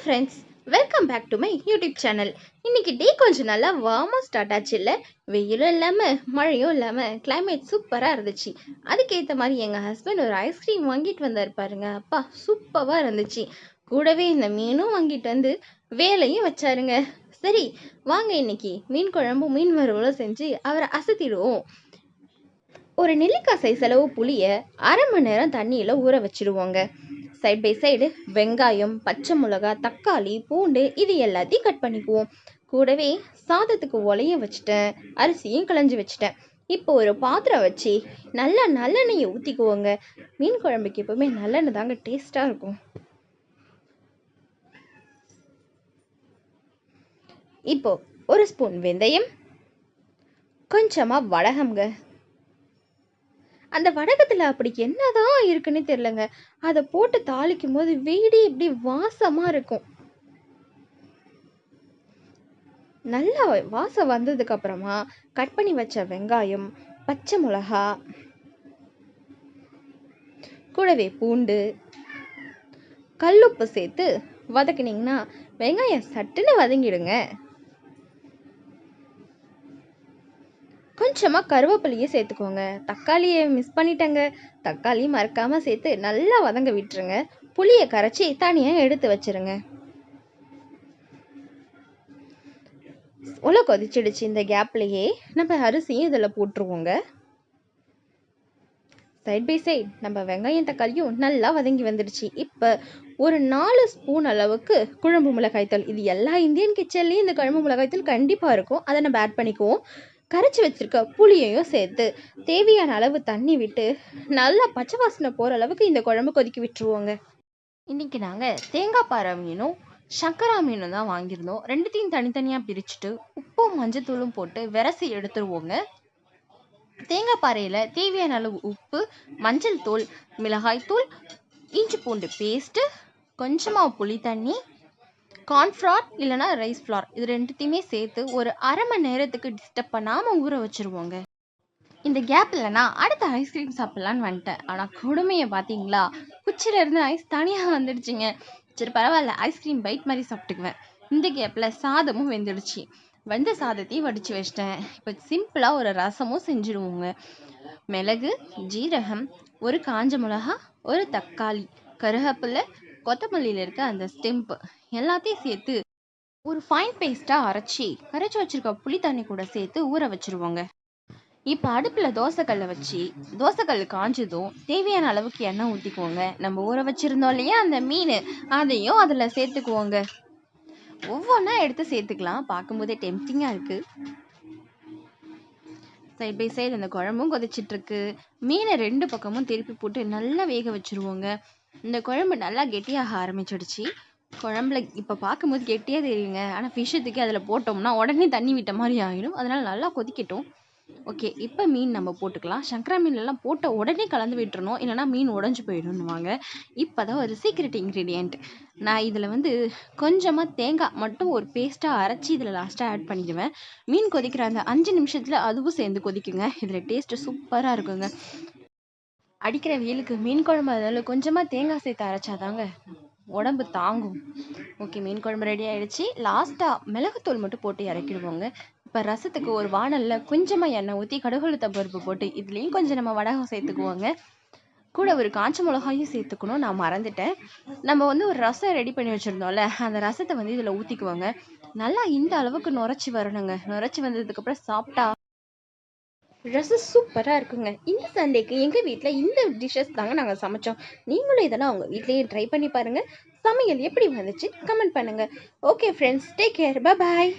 Friends, welcome back to my YouTube channel. இன்னைக்கு day கொஞ்சம் நல்லா வார்மாக ஸ்டார்ட் ஆச்சு இல்லை? வெயிலும் இல்லாமல் மழையும் இல்லாமல் கிளைமேட் சூப்பராக இருந்துச்சு. அதுக்கேற்ற மாதிரி எங்கள் ஹஸ்பண்ட் ஒரு ஐஸ்கிரீம் வாங்கிட்டு வந்தார் பாருங்க. அப்பா சூப்பராக இருந்துச்சு. கூடவே இந்த மீனும் வாங்கிட்டு வந்து வேலையும் வச்சாருங்க. சரி வாங்க இன்னைக்கு மீன் குழம்பும் மீன் வறுவலும் செஞ்சு அவரை அசத்திடுவோம். ஒரு நெல்லிக்காய் சைஸ் அளவு புளியை அரை மணி நேரம் தண்ணியில் ஊற வச்சிடுவோங்க. சைட் பை சைடு வெங்காயம், பச்சை மிளகா, தக்காளி, பூண்டு இது எல்லாத்தையும் கட் பண்ணிக்குவோம். கூடவே சாதத்துக்கு ஒலைய வச்சுட்டேன், அரிசியும் களைஞ்சி வச்சுட்டேன். இப்போ ஒரு பாத்திரம் வச்சு நல்லா நல்லெண்ணெயை ஊற்றிக்குவோங்க. மீன் குழம்புக்கு எப்பவுமே நல்லெண்ணெய் தாங்க டேஸ்டாக இருக்கும். இப்போ ஒரு ஸ்பூன் வெந்தயம், கொஞ்சமாக வடகம்ங்க. அந்த வடகத்தில் அப்படி என்னதான் இருக்குன்னு தெரியலங்க. அதை போட்டு தாளிக்கும் போது வீடு இப்படி வாசமாக இருக்கும். நல்லா வாசம் வந்ததுக்கு அப்புறமா கட் பண்ணி வச்ச வெங்காயம், பச்சை மிளகா, கூடவே பூண்டு, கல்லுப்பு சேர்த்து வதக்குனீங்கன்னா வெங்காயம் சட்டுன்னு வதங்கிடுங்க. கொஞ்சமாக கருவேப்பிலையும் சேர்த்துக்கோங்க. தக்காளியை மிஸ் பண்ணிட்டேங்க. தக்காளி மறக்காமல் சேர்த்து நல்லா வதங்க விட்டுருங்க. புளியை கரைச்சி தனியாக எடுத்து வச்சிருங்க. உள்ள கொதிச்சிடுச்சு. இந்த கேப்லேயே நம்ம அரிசியும் இதில் போட்டுருவோங்க. சைட் பை சைட் நம்ம வெங்காயம் தக்காளியும் நல்லா வதங்கி வந்துடுச்சு. இப்போ ஒரு 4 ஸ்பூன் அளவுக்கு குழம்பு மிளகாய்த்தூள். இது எல்லா இந்தியன் கிச்சன்லேயும் இந்த குழம்பு மிளகாய்த்தூள் கண்டிப்பாக இருக்கும். அதை நம்ம ஆட் பண்ணிக்குவோம். கரைச்சி வச்சிருக்க புளியையும் சேர்த்து தேவையான அளவு தண்ணி விட்டு நல்லா பச்சை வாசனை போகிற அளவுக்கு இந்த குழம்பு கொதிக்க விட்டுருவோங்க. இன்றைக்கி நாங்கள் தேங்காய் பாறை மீனும் சங்கரா மீனும் தான் வாங்கியிருந்தோம். ரெண்டுத்தையும் தனித்தனியாக பிரிச்சுட்டு உப்பும் மஞ்சத்தூளும் போட்டு விரசி எடுத்துருவோங்க. தேங்காய் பாறையில் தேவையான அளவு உப்பு, மஞ்சள் தூள், மிளகாய் தூள், இஞ்சி பூண்டு பேஸ்ட்டு, கொஞ்சமாக புளி தண்ணி, கார்ன்ஃப்ளார் இல்லைனா ரைஸ் ஃப்ளார் இது ரெண்டுத்தையுமே சேர்த்து ஒரு அரை மணி நேரத்துக்கு டிஸ்டர்ப் பண்ணாமல் ஊற வச்சுருவோங்க. இந்த கேப் இல்லைனா அடுத்த ஐஸ்கிரீம் சாப்பிட்லான்னு வந்துட்டேன். ஆனால் கொடுமையை பார்த்தீங்களா, குச்சியிலேருந்து ஐஸ் தனியாக வந்துடுச்சிங்க. சரி பரவாயில்ல, ஐஸ்கிரீம் பைட் மாதிரி சாப்பிட்டுக்குவேன். இந்த கேப்பில் சாதமும் வெந்துடுச்சு. வெந்த சாதத்தையும் வடித்து வச்சிட்டேன். இப்போ சிம்பிளாக ஒரு ரசமும் செஞ்சுடுவோங்க. மிளகு, ஜீரகம், ஒரு காஞ்ச மிளகா, ஒரு தக்காளி, கருவேப்பிலை, கொத்தமல்லியில் இருக்க அந்த ஸ்டெம்பு எல்லாத்தையும் சேர்த்து ஒரு ஃபைன் பேஸ்ட்டாக கரைச்சி வச்சிருக்க புளி தண்ணி கூட சேர்த்து ஊற வச்சுருவோங்க. இப்போ அடுப்பில் தோசைக்கல்லை வச்சு தோசைக்கல் காஞ்சதும் தேவையான அளவுக்கு எண்ணெய் ஊற்றிக்குவோங்க. நம்ம ஊற வச்சுருந்தோம் இல்லையா அந்த மீன், அதையும் அதில் சேர்த்துக்குவோங்க. ஒவ்வொன்றா எடுத்து சேர்த்துக்கலாம். பார்க்கும்போதே டெம்ப்டிங்காக இருக்குது. சைட் பை சைடு அந்த குழம்பும் கொதிச்சிட்ருக்கு. மீனை 2 பக்கமும் திருப்பி போட்டு நல்லா வேக வச்சுருவோங்க. இந்த குழம்பு நல்லா கெட்டியாக ஆரம்பிச்சிடுச்சு. குழம்புல இப்போ பார்க்கும்போது கெட்டியாக தெரியுங்க. ஆனால் ஃபிஷ்ஷுக்கு அதில் போட்டோம்னா உடனே தண்ணி விட்ட மாதிரி ஆகிடும். அதனால் நல்லா கொதிக்கட்டும். ஓகே, இப்போ மீன் நம்ம போட்டுக்கலாம். சங்கரா மீன்லாம் போட்ட உடனே கலந்து விட்டுறணும், இல்லைனா மீன் உடஞ்சி போயிடும்னுவாங்க. இப்போ தான் ஒரு சீக்ரெட் இன்க்ரீடியண்ட். நான் இதில் கொஞ்சமாக தேங்காய் மட்டும் ஒரு பேஸ்ட்டாக அரைச்சி இதில் லாஸ்ட்டாக ஆட் பண்ணிடுவேன். மீன் கொதிக்கிற அந்த 5 நிமிஷத்தில் அதுவும் சேர்ந்து கொதிக்குங்க. இதில் டேஸ்ட்டு சூப்பராக இருக்குங்க. அடிக்கிற வெயிலுக்கு மீன் குழம்பு அதில் கொஞ்சமாக தேங்காய் சேர்த்து அரைச்சாதாங்க உடம்பு தாங்கும். ஓகே, மீன் குழம்பு ரெடி ஆகிடுச்சு. லாஸ்ட்டாக மிளகுத்தூள் மட்டும் போட்டு இறக்கிடுவோங்க. இப்போ ரசத்துக்கு ஒரு வானலில் கொஞ்சமாக எண்ணெய் ஊற்றி கடுகுளுத்த பருப்பு போட்டு இதுலேயும் கொஞ்சம் நம்ம வடகம் சேர்த்துக்குவோங்க. கூட ஒரு காஞ்ச மிளகாயும் சேர்த்துக்கணும், நான் மறந்துட்டேன். நம்ம ஒரு ரசம் ரெடி பண்ணி வச்சுருந்தோம்ல, அந்த ரசத்தை இதில் ஊற்றிக்குவோங்க. நல்லா இந்த அளவுக்கு நுரைச்சி வரணுங்க. நுரைச்சி வந்ததுக்கப்புறம் சாப்பிட்டா ரசம் சூப்பராக இருக்குங்க. இந்த சண்டேக்கு எங்கள் வீட்டில் இந்த டிஷ்ஷஸ் தாங்க நாங்கள் சமைச்சோம். நீங்களும் இதெல்லாம் உங்கள் வீட்லேயே ட்ரை பண்ணி பாருங்கள். சமையல் எப்படி வந்துச்சு கமெண்ட் பண்ணுங்கள். ஓகே ஃப்ரெண்ட்ஸ், டேக் கேர், பாய்.